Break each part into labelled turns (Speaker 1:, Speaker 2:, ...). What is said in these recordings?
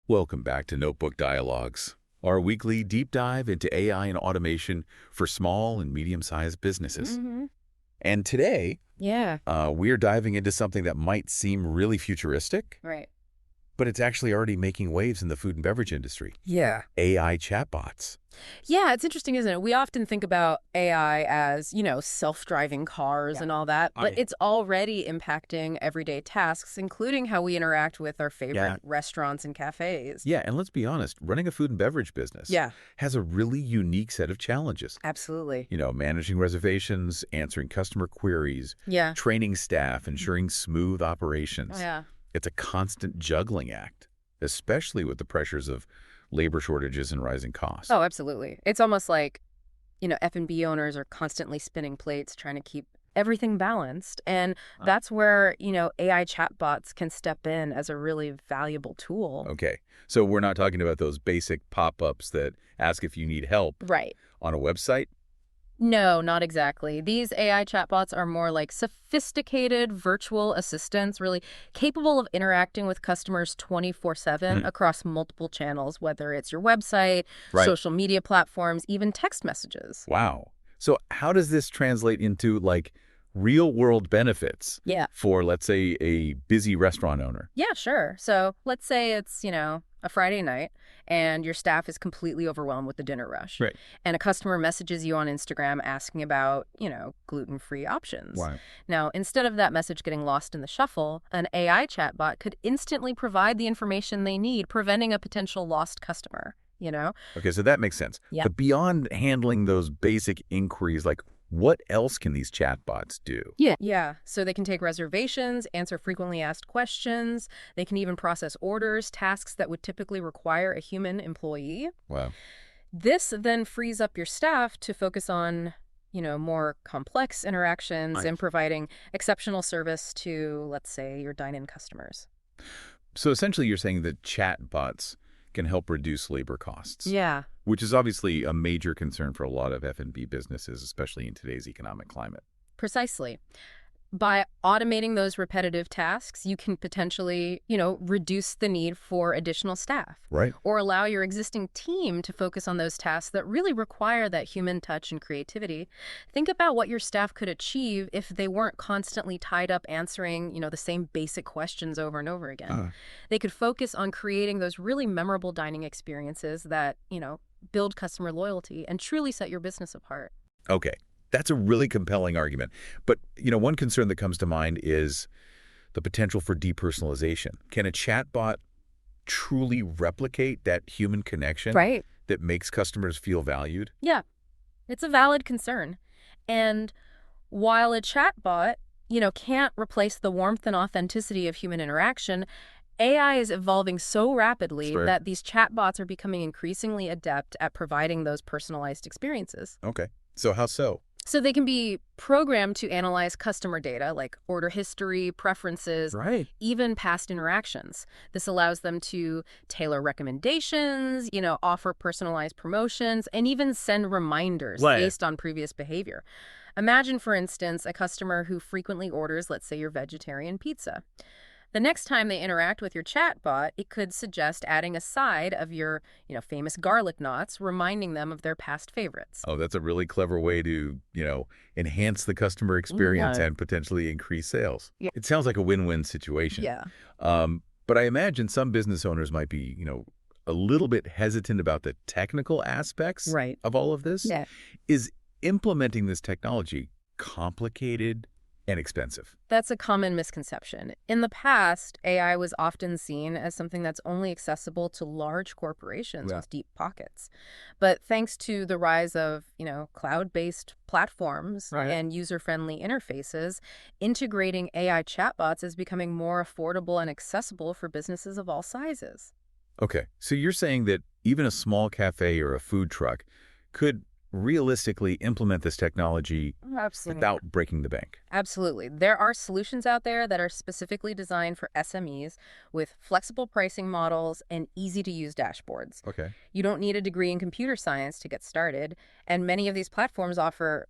Speaker 1: Welcome back to Notebook Dialogs, our weekly deep dive into AI and automation for small and medium-sized businesses.
Speaker 2: Mm-hmm.
Speaker 1: And today,
Speaker 2: Yeah.
Speaker 1: we're diving into something that might seem really futuristic,
Speaker 2: Right.
Speaker 1: but it's actually already making waves in the food and beverage industry.
Speaker 2: Yeah.
Speaker 1: AI chatbots.
Speaker 2: Yeah, it's interesting, isn't it? We often think about AI as, self-driving cars and all that, but it's already impacting everyday tasks, including how we interact with our favorite restaurants and cafes.
Speaker 1: Yeah, and let's be honest, running a food and beverage business
Speaker 2: Yeah,
Speaker 1: has a really unique set of challenges.
Speaker 2: absolutely.
Speaker 1: Managing reservations, answering customer queries,
Speaker 2: Yeah.
Speaker 1: training staff, ensuring smooth operations.
Speaker 2: Oh, yeah.
Speaker 1: It's a constant juggling act, especially with the pressures of labor shortages and rising costs.
Speaker 2: Oh, absolutely. It's almost like, F&B owners are constantly spinning plates trying to keep everything balanced. And that's where, AI chatbots can step in as a really valuable tool.
Speaker 1: Okay, so we're not talking about those basic pop-ups that ask if you need help
Speaker 2: Right.
Speaker 1: on a website?
Speaker 2: No, not exactly. These AI chatbots are more like sophisticated virtual assistants, really capable of interacting with customers 24/7 across multiple channels, whether it's your website,
Speaker 1: Right.
Speaker 2: social media platforms, even text messages.
Speaker 1: Wow. So how does this translate into, real-world benefits
Speaker 2: Yeah.
Speaker 1: for, let's say, a busy restaurant owner?
Speaker 2: Yeah, sure. So let's say it's, a Friday night and your staff is completely overwhelmed with the dinner rush.
Speaker 1: Right.
Speaker 2: And a customer messages you on Instagram asking about, gluten-free options.
Speaker 1: Wow.
Speaker 2: Now, instead of that message getting lost in the shuffle, an AI chatbot could instantly provide the information they need, preventing a potential lost customer,
Speaker 1: Okay, so that makes sense.
Speaker 2: Yeah.
Speaker 1: But beyond handling those basic inquiries, what else can these chatbots do?
Speaker 2: Yeah. So they can take reservations, answer frequently asked questions. They can even process orders, tasks that would typically require a human employee.
Speaker 1: Wow.
Speaker 2: This then frees up your staff to focus on, more complex interactions and providing exceptional service to, let's say, your dine-in customers.
Speaker 1: So essentially you're saying that chatbots can help reduce labor costs.
Speaker 2: Yeah.
Speaker 1: Which is obviously a major concern for a lot of F&B businesses, especially in today's economic climate.
Speaker 2: Precisely. By automating those repetitive tasks, you can potentially, reduce the need for additional staff.
Speaker 1: Right.
Speaker 2: Or allow your existing team to focus on those tasks that really require that human touch and creativity. Think about what your staff could achieve if they weren't constantly tied up answering, the same basic questions over and over again. They could focus on creating those really memorable dining experiences that, build customer loyalty and truly set your business apart.
Speaker 1: Okay. That's a really compelling argument. But, one concern that comes to mind is the potential for depersonalization. Can a chatbot truly replicate that human connection
Speaker 2: Right.
Speaker 1: that makes customers feel valued?
Speaker 2: Yeah, it's a valid concern. And while a chatbot, can't replace the warmth and authenticity of human interaction, AI is evolving so rapidly
Speaker 1: Sure.
Speaker 2: that these chatbots are becoming increasingly adept at providing those personalized experiences.
Speaker 1: Okay. So how so?
Speaker 2: So they can be programmed to analyze customer data like order history, preferences,
Speaker 1: Right.
Speaker 2: even past interactions. This allows them to tailor recommendations, offer personalized promotions, and even send reminders
Speaker 1: Right.
Speaker 2: based on previous behavior. Imagine, for instance, a customer who frequently orders, let's say, your vegetarian pizza. The next time they interact with your chatbot, it could suggest adding a side of your, famous garlic knots, reminding them of their past favorites.
Speaker 1: Oh, that's a really clever way to, enhance the customer experience and potentially increase sales.
Speaker 2: Yeah.
Speaker 1: It sounds like a win-win situation.
Speaker 2: Yeah.
Speaker 1: But I imagine some business owners might be, a little bit hesitant about the technical aspects
Speaker 2: Right.
Speaker 1: of all of this.
Speaker 2: Yeah.
Speaker 1: Is implementing this technology complicated and expensive?
Speaker 2: That's a common misconception. In the past, AI was often seen as something that's only accessible to large corporations with deep pockets. But thanks to the rise of, cloud-based platforms and user-friendly interfaces, integrating AI chatbots is becoming more affordable and accessible for businesses of all sizes.
Speaker 1: Okay, so you're saying that even a small cafe or a food truck could realistically implement this technology
Speaker 2: Absolutely.
Speaker 1: without breaking the bank?
Speaker 2: Absolutely. There are solutions out there that are specifically designed for SMEs with flexible pricing models and easy-to-use dashboards.
Speaker 1: Okay.
Speaker 2: You don't need a degree in computer science to get started, and many of these platforms offer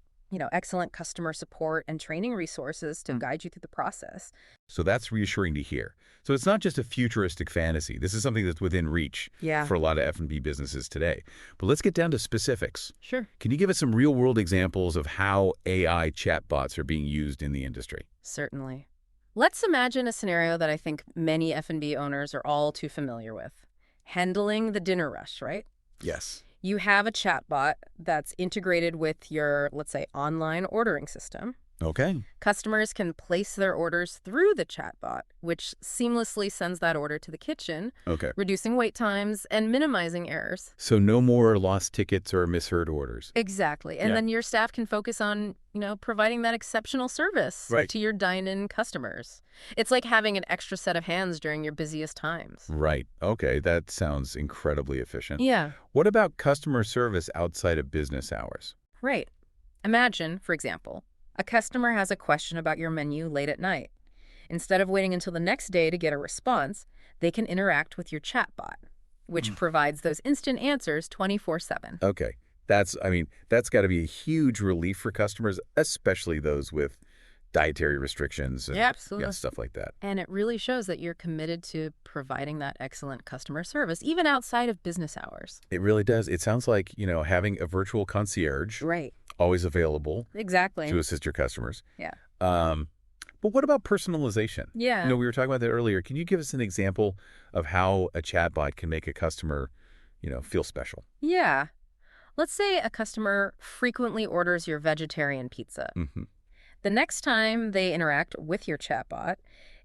Speaker 2: excellent customer support and training resources to guide you through the process.
Speaker 1: So that's reassuring to hear. So it's not just a futuristic fantasy. This is something that's within reach for a lot of F&B businesses today. But let's get down to specifics.
Speaker 2: Sure.
Speaker 1: Can you give us some real-world examples of how AI chatbots are being used in the industry?
Speaker 2: Certainly. Let's imagine a scenario that I think many F&B owners are all too familiar with. Handling the dinner rush, right?
Speaker 1: Yes.
Speaker 2: You have a chatbot that's integrated with your, let's say, online ordering system.
Speaker 1: Okay.
Speaker 2: Customers can place their orders through the chatbot, which seamlessly sends that order to the kitchen, reducing wait times and minimizing errors.
Speaker 1: So no more lost tickets or misheard orders.
Speaker 2: Exactly. And then your staff can focus on, providing that exceptional service to your dine-in customers. It's like having an extra set of hands during your busiest times.
Speaker 1: Right. Okay. That sounds incredibly efficient.
Speaker 2: Yeah.
Speaker 1: What about customer service outside of business hours?
Speaker 2: Right. Imagine, for example, a customer has a question about your menu late at night. Instead of waiting until the next day to get a response, they can interact with your chatbot, which provides those instant answers 24/7.
Speaker 1: Okay. That's got to be a huge relief for customers, especially those with dietary restrictions and
Speaker 2: Absolutely.
Speaker 1: stuff like that.
Speaker 2: And it really shows that you're committed to providing that excellent customer service, even outside of business hours.
Speaker 1: It really does. It sounds like, having a virtual concierge always available to assist your customers.
Speaker 2: Yeah.
Speaker 1: But what about personalization?
Speaker 2: Yeah.
Speaker 1: We were talking about that earlier. Can you give us an example of how a chatbot can make a customer, feel special?
Speaker 2: Yeah. Let's say a customer frequently orders your vegetarian pizza. The next time they interact with your chatbot,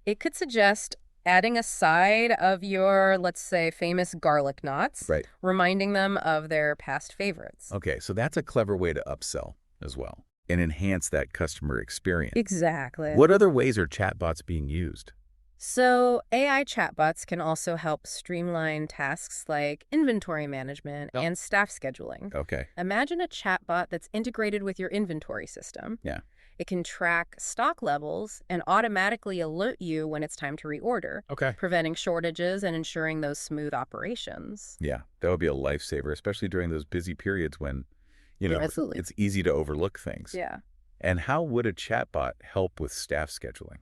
Speaker 2: it could suggest adding a side of your, let's say, famous garlic knots, reminding them of their past favorites.
Speaker 1: Okay, so that's a clever way to upsell as well and enhance that customer experience.
Speaker 2: Exactly.
Speaker 1: What other ways are chatbots being used?
Speaker 2: So AI chatbots can also help streamline tasks like inventory management and staff scheduling.
Speaker 1: Okay.
Speaker 2: Imagine a chatbot that's integrated with your inventory system.
Speaker 1: Yeah.
Speaker 2: It can track stock levels and automatically alert you when it's time to reorder, preventing shortages and ensuring those smooth operations.
Speaker 1: Yeah, that would be a lifesaver, especially during those busy periods when,
Speaker 2: Absolutely.
Speaker 1: it's easy to overlook things.
Speaker 2: Yeah.
Speaker 1: And how would a chatbot help with staff scheduling?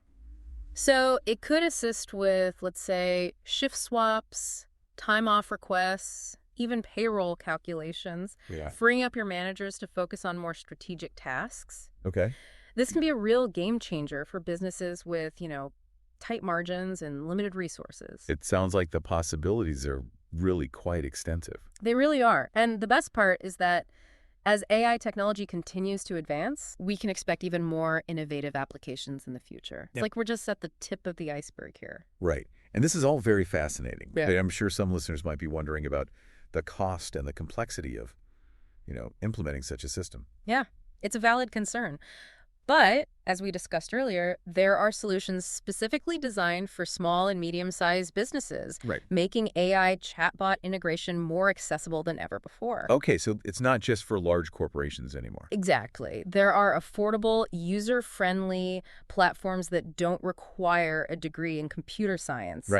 Speaker 2: So it could assist with, let's say, shift swaps, time off requests, even payroll calculations, freeing up your managers to focus on more strategic tasks.
Speaker 1: Okay.
Speaker 2: This can be a real game changer for businesses with, tight margins and limited resources.
Speaker 1: It sounds like the possibilities are really quite extensive.
Speaker 2: They really are. And the best part is that as AI technology continues to advance, we can expect even more innovative applications in the future. It's like we're just at the tip of the iceberg here.
Speaker 1: Right. And this is all very fascinating.
Speaker 2: Yeah.
Speaker 1: I'm sure some listeners might be wondering about the cost and the complexity of, implementing such a system.
Speaker 2: Yeah, it's a valid concern. But, as we discussed earlier, there are solutions specifically designed for small and medium-sized businesses, making AI chatbot integration more accessible than ever before.
Speaker 1: Okay, so it's not just for large corporations anymore.
Speaker 2: Exactly. There are affordable, user-friendly platforms that don't require a degree in computer science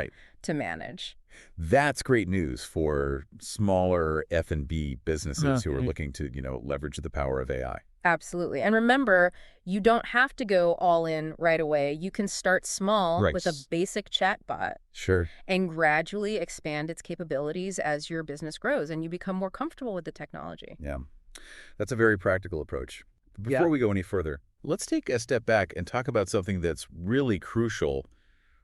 Speaker 2: to manage.
Speaker 1: That's great news for smaller F&B businesses who are looking to, leverage the power of AI.
Speaker 2: Absolutely. And remember, you don't have to go all in right away. You can start small with a basic chatbot.
Speaker 1: Sure.
Speaker 2: And gradually expand its capabilities as your business grows and you become more comfortable with the technology.
Speaker 1: Yeah. That's a very practical approach. Before we go any further, let's take a step back and talk about something that's really crucial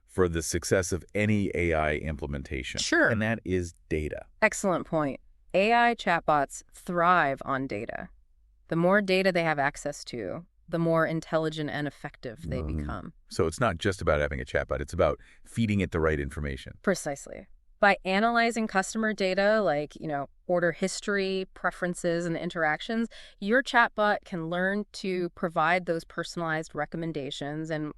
Speaker 1: for the success of any AI implementation.
Speaker 2: Sure.
Speaker 1: And that is data.
Speaker 2: Excellent point. AI chatbots thrive on data. The more data they have access to, the more intelligent and effective they become.
Speaker 1: So it's not just about having a chatbot. It's about feeding it the right information.
Speaker 2: Precisely. By analyzing customer data like, order history, preferences, and interactions, your chatbot can learn to provide those personalized recommendations and,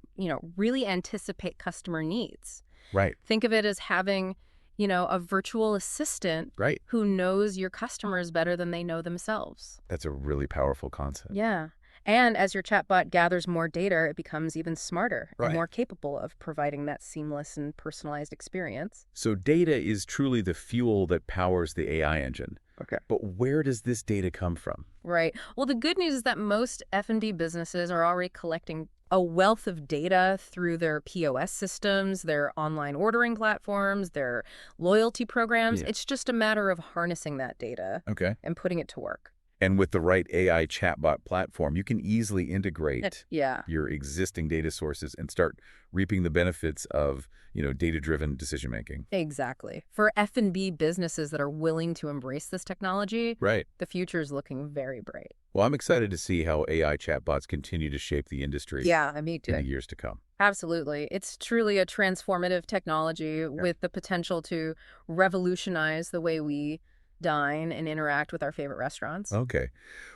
Speaker 2: really anticipate customer needs.
Speaker 1: Right.
Speaker 2: Think of it as having, a virtual assistant who knows your customers better than they know themselves.
Speaker 1: That's a really powerful concept.
Speaker 2: Yeah. And as your chatbot gathers more data, it becomes even smarter and more capable of providing that seamless and personalized experience.
Speaker 1: So data is truly the fuel that powers the AI engine. Okay. But where does this data come from?
Speaker 2: Right. Well, the good news is that most F&B businesses are already collecting a wealth of data through their POS systems, their online ordering platforms, their loyalty programs.
Speaker 1: Yeah.
Speaker 2: It's just a matter of harnessing that data
Speaker 1: Okay.
Speaker 2: and putting it to work.
Speaker 1: And with the right AI chatbot platform, you can easily integrate
Speaker 2: Yeah.
Speaker 1: your existing data sources and start reaping the benefits of, data-driven decision-making.
Speaker 2: Exactly. For F&B businesses that are willing to embrace this technology,
Speaker 1: Right.
Speaker 2: the future is looking very bright.
Speaker 1: Well, I'm excited to see how AI chatbots continue to shape the industry
Speaker 2: Yeah, me
Speaker 1: in
Speaker 2: too.
Speaker 1: the years to come.
Speaker 2: Absolutely. It's truly a transformative technology with the potential to revolutionize the way we dine and interact with our favorite restaurants.
Speaker 1: Okay.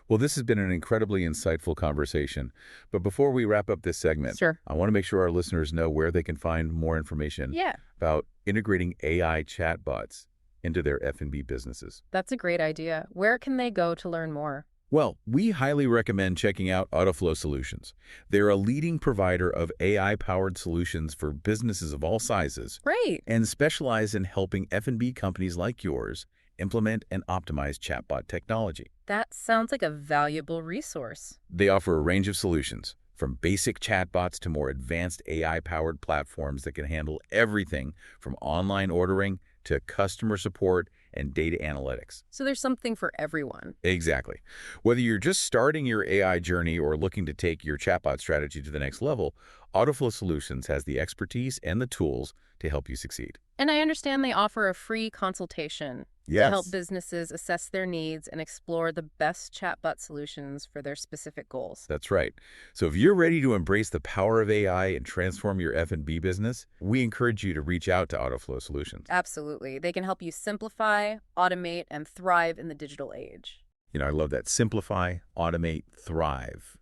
Speaker 1: Well, this has been an incredibly insightful conversation. But before we wrap up this segment,
Speaker 2: Sure.
Speaker 1: I want to make sure our listeners know where they can find more information
Speaker 2: Yeah,
Speaker 1: about integrating AI chatbots into their F&B businesses.
Speaker 2: that's a great idea. Where can they go to learn more?
Speaker 1: Well, we highly recommend checking out Autoflow Solutions. They're a leading provider of AI-powered solutions for businesses of all sizes
Speaker 2: Great.
Speaker 1: and specialize in helping F&B companies like yours implement and optimize chatbot technology.
Speaker 2: That sounds like a valuable resource.
Speaker 1: They offer a range of solutions, from basic chatbots to more advanced AI-powered platforms that can handle everything from online ordering to customer support and data analytics.
Speaker 2: So there's something for everyone.
Speaker 1: Exactly. Whether you're just starting your AI journey or looking to take your chatbot strategy to the next level, Autoflow Solutions has the expertise and the tools to help you succeed.
Speaker 2: And I understand they offer a free consultation to help businesses assess their needs and explore the best chatbot solutions for their specific goals.
Speaker 1: That's right. So if you're ready to embrace the power of AI and transform your F&B business, we encourage you to reach out to Autoflow Solutions.
Speaker 2: Absolutely. They can help you simplify, automate, and thrive in the digital age.
Speaker 1: I love that. Simplify, automate, thrive.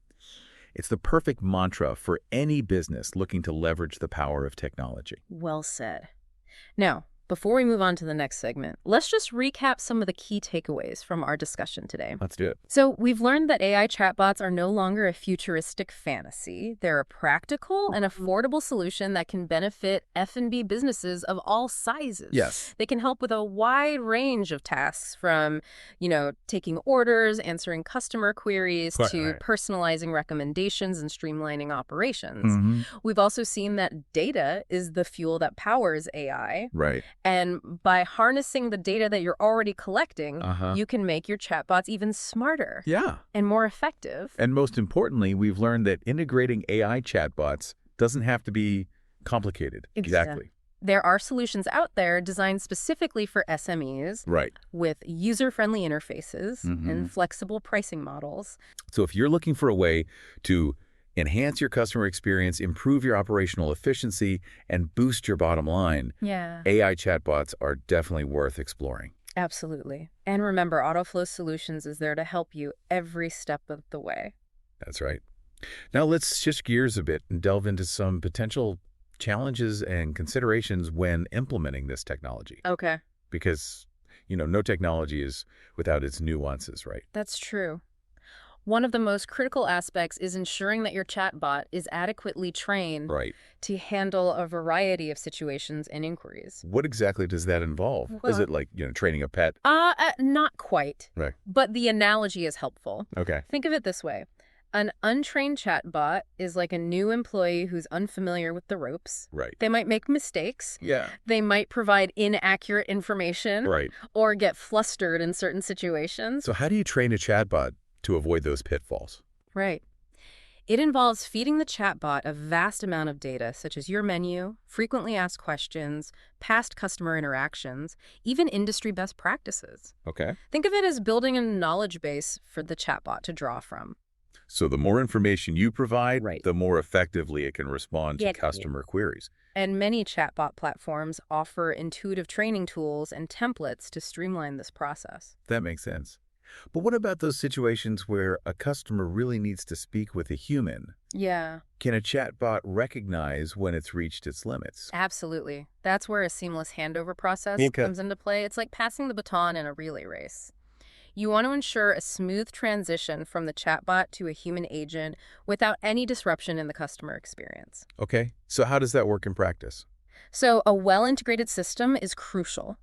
Speaker 1: It's the perfect mantra for any business looking to leverage the power of technology.
Speaker 2: Well said. Now, before we move on to the next segment, let's just recap some of the key takeaways from our discussion today.
Speaker 1: Let's do it.
Speaker 2: So we've learned that AI chatbots are no longer a futuristic fantasy. They're a practical and affordable solution that can benefit F&B businesses of all sizes.
Speaker 1: Yes.
Speaker 2: They can help with a wide range of tasks from, taking orders, answering customer queries, to personalizing recommendations and streamlining operations. We've also seen that data is the fuel that powers AI.
Speaker 1: Right.
Speaker 2: And by harnessing the data that you're already collecting, you can make your chatbots even smarter and more effective.
Speaker 1: And most importantly, we've learned that integrating AI chatbots doesn't have to be complicated. Exactly.
Speaker 2: There are solutions out there designed specifically for SMEs with user-friendly interfaces and flexible pricing models.
Speaker 1: So if you're looking for a way to enhance your customer experience, improve your operational efficiency, and boost your bottom line, AI chatbots are definitely worth exploring.
Speaker 2: Absolutely. And remember, Autoflow Solutions is there to help you every step of the way.
Speaker 1: That's right. Now let's shift gears a bit and delve into some potential challenges and considerations when implementing this technology.
Speaker 2: Okay.
Speaker 1: Because, no technology is without its nuances, right?
Speaker 2: That's true. One of the most critical aspects is ensuring that your chatbot is adequately trained to handle a variety of situations and inquiries.
Speaker 1: What exactly does that involve? Is it like, training a pet?
Speaker 2: Not quite.
Speaker 1: Right.
Speaker 2: But the analogy is helpful.
Speaker 1: Okay.
Speaker 2: Think of it this way. An untrained chatbot is like a new employee who's unfamiliar with the ropes.
Speaker 1: Right.
Speaker 2: They might make mistakes.
Speaker 1: Yeah.
Speaker 2: They might provide inaccurate information.
Speaker 1: Right.
Speaker 2: Or get flustered in certain situations.
Speaker 1: So how do you train a chatbot to avoid those pitfalls?
Speaker 2: Right. It involves feeding the chatbot a vast amount of data, such as your menu, frequently asked questions, past customer interactions, even industry best practices.
Speaker 1: Okay.
Speaker 2: Think of it as building a knowledge base for the chatbot to draw from.
Speaker 1: So the more information you provide, the more effectively it can respond to customer queries.
Speaker 2: And many chatbot platforms offer intuitive training tools and templates to streamline this process.
Speaker 1: That makes sense. But what about those situations where a customer really needs to speak with a human?
Speaker 2: Yeah.
Speaker 1: Can a chatbot recognize when it's reached its limits?
Speaker 2: Absolutely. That's where a seamless handover process comes into play. It's like passing the baton in a relay race. You want to ensure a smooth transition from the chatbot to a human agent without any disruption in the customer experience.
Speaker 1: Okay. So how does that work in practice?
Speaker 2: So a well-integrated system is crucial.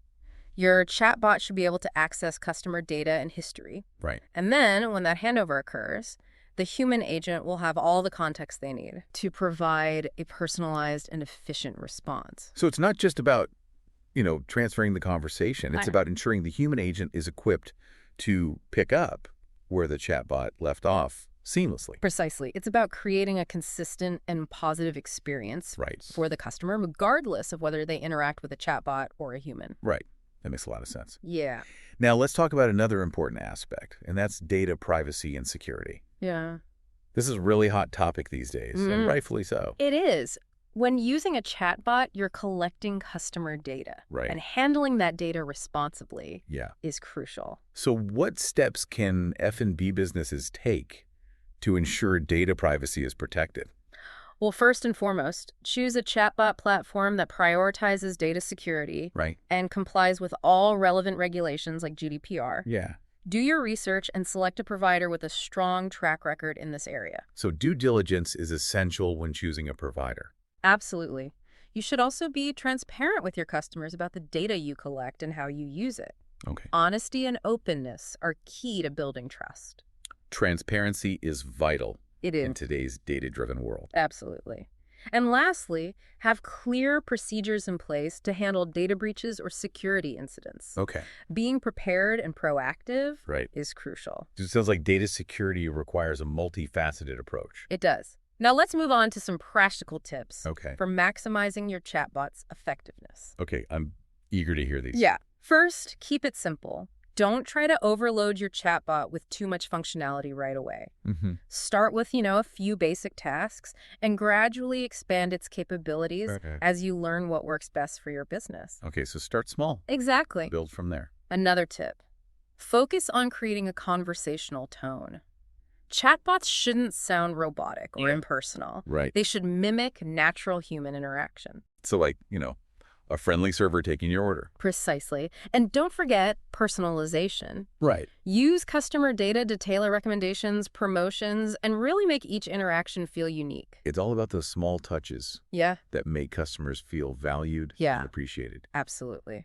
Speaker 2: Your chatbot should be able to access customer data and history.
Speaker 1: Right.
Speaker 2: And then, when that handover occurs, the human agent will have all the context they need to provide a personalized and efficient response.
Speaker 1: So it's not just about, transferring the conversation. It's about ensuring the human agent is equipped to pick up where the chatbot left off seamlessly.
Speaker 2: Precisely. It's about creating a consistent and positive experience for the customer, regardless of whether they interact with a chatbot or a human.
Speaker 1: Right. That makes a lot of sense.
Speaker 2: Yeah.
Speaker 1: Now, let's talk about another important aspect, and that's data privacy and security.
Speaker 2: Yeah.
Speaker 1: This is a really hot topic these days, and rightfully so.
Speaker 2: It is. When using a chatbot, you're collecting customer data.
Speaker 1: Right.
Speaker 2: And handling that data responsibly
Speaker 1: Yeah.
Speaker 2: is crucial.
Speaker 1: So what steps can F&B businesses take to ensure data privacy is protected?
Speaker 2: Well, first and foremost, choose a chatbot platform that prioritizes data security and complies with all relevant regulations like GDPR.
Speaker 1: Yeah.
Speaker 2: Do your research and select a provider with a strong track record in this area.
Speaker 1: So due diligence is essential when choosing a provider.
Speaker 2: Absolutely. You should also be transparent with your customers about the data you collect and how you use it.
Speaker 1: Okay.
Speaker 2: Honesty and openness are key to building trust.
Speaker 1: Transparency is vital in today's data-driven world.
Speaker 2: Absolutely. And lastly, have clear procedures in place to handle data breaches or security incidents.
Speaker 1: Okay.
Speaker 2: Being prepared and proactive is crucial.
Speaker 1: It sounds like data security requires a multifaceted approach.
Speaker 2: It does. Now let's move on to some practical tips for maximizing your chatbot's effectiveness.
Speaker 1: Okay, I'm eager to hear these.
Speaker 2: Yeah. First, keep it simple. Don't try to overload your chatbot with too much functionality right away. Start with, a few basic tasks and gradually expand its capabilities as you learn what works best for your business.
Speaker 1: Okay, so start small.
Speaker 2: Exactly.
Speaker 1: Build from there.
Speaker 2: Another tip. Focus on creating a conversational tone. Chatbots shouldn't sound robotic or impersonal.
Speaker 1: Right.
Speaker 2: They should mimic natural human interaction.
Speaker 1: So like, a friendly server taking your order.
Speaker 2: Precisely. And don't forget personalization.
Speaker 1: Right.
Speaker 2: Use customer data to tailor recommendations, promotions, and really make each interaction feel unique.
Speaker 1: It's all about those small touches that make customers feel valued and appreciated.
Speaker 2: Absolutely.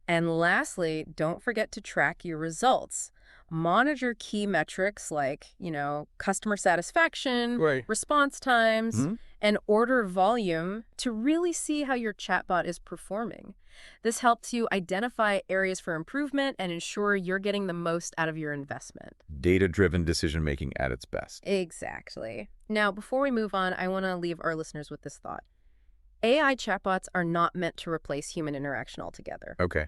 Speaker 2: And lastly, don't forget to track your results. Monitor key metrics like, customer satisfaction, response times, and order volume to really see how your chatbot is performing. This helps you identify areas for improvement and ensure you're getting the most out of your investment.
Speaker 1: Data-driven decision-making at its best.
Speaker 2: Exactly. Now, before we move on, I want to leave our listeners with this thought. AI chatbots are not meant to replace human interaction altogether.
Speaker 1: Okay.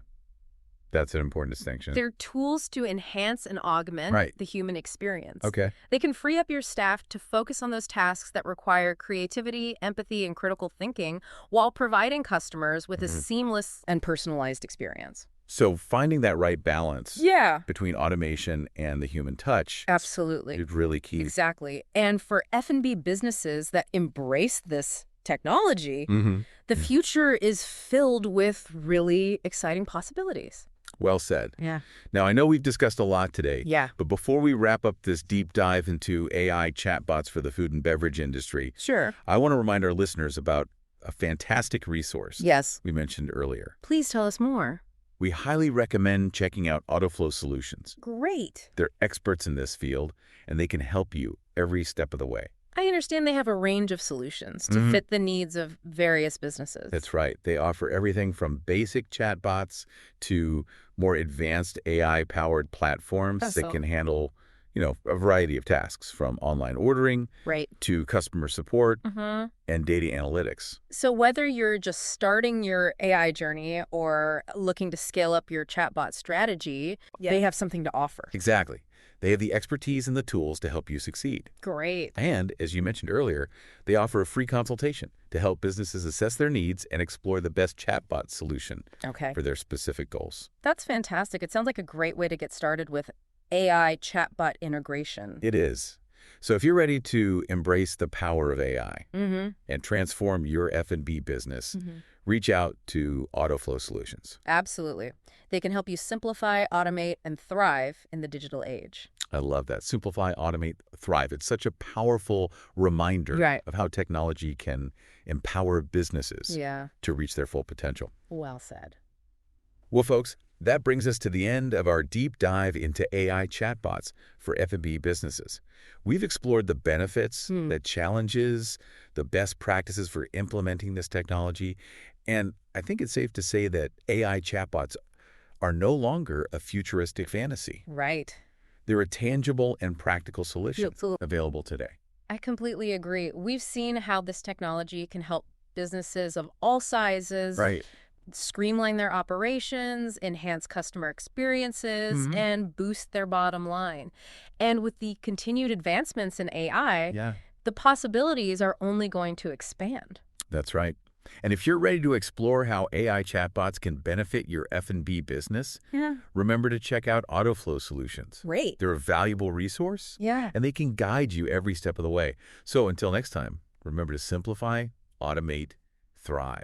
Speaker 1: That's an important distinction.
Speaker 2: They're tools to enhance and augment the human experience.
Speaker 1: Okay.
Speaker 2: They can free up your staff to focus on those tasks that require creativity, empathy, and critical thinking while providing customers with a seamless and personalized experience.
Speaker 1: So finding that right balance between automation and the human touch is really key.
Speaker 2: Exactly. And for F&B businesses that embrace this technology, the future is filled with really exciting possibilities.
Speaker 1: Well said.
Speaker 2: Yeah.
Speaker 1: Now, I know we've discussed a lot today.
Speaker 2: Yeah.
Speaker 1: But before we wrap up this deep dive into AI chatbots for the food and beverage industry, I want to remind our listeners about a fantastic resource we mentioned earlier.
Speaker 2: Please tell us more.
Speaker 1: We highly recommend checking out Autoflow Solutions.
Speaker 2: Great.
Speaker 1: They're experts in this field, and they can help you every step of the way.
Speaker 2: I understand they have a range of solutions to fit the needs of various businesses.
Speaker 1: That's right. They offer everything from basic chatbots to more advanced AI-powered platforms that can handle, a variety of tasks from online ordering to customer support and data analytics.
Speaker 2: So whether you're just starting your AI journey or looking to scale up your chatbot strategy, they have something to offer.
Speaker 1: Exactly. They have the expertise and the tools to help you succeed.
Speaker 2: Great.
Speaker 1: And, as you mentioned earlier, they offer a free consultation to help businesses assess their needs and explore the best chatbot solution for their specific goals.
Speaker 2: That's fantastic. It sounds like a great way to get started with AI chatbot integration.
Speaker 1: It is. So if you're ready to embrace the power of AI and transform your F&B business, reach out to Autoflow Solutions.
Speaker 2: Absolutely. They can help you simplify, automate, and thrive in the digital age.
Speaker 1: I love that. Simplify, automate, thrive. It's such a powerful reminder of how technology can empower businesses to reach their full potential.
Speaker 2: Well said.
Speaker 1: Well, folks, That brings us to the end of our deep dive into AI chatbots for F&B businesses. We've explored the benefits, the challenges, the best practices for implementing this technology, and I think it's safe to say that AI chatbots are no longer a futuristic fantasy.
Speaker 2: Right.
Speaker 1: They're a tangible and practical solution available today.
Speaker 2: I completely agree. We've seen how this technology can help businesses of all sizes
Speaker 1: Right.
Speaker 2: streamline their operations, enhance customer experiences, and boost their bottom line. And with the continued advancements in AI,
Speaker 1: Yeah.
Speaker 2: the possibilities are only going to expand.
Speaker 1: That's right. And if you're ready to explore how AI chatbots can benefit your F&B business, remember to check out AutoFlow Solutions.
Speaker 2: Great.
Speaker 1: They're a valuable resource,
Speaker 2: Yeah.
Speaker 1: and they can guide you every step of the way. So until next time, remember to simplify, automate, thrive.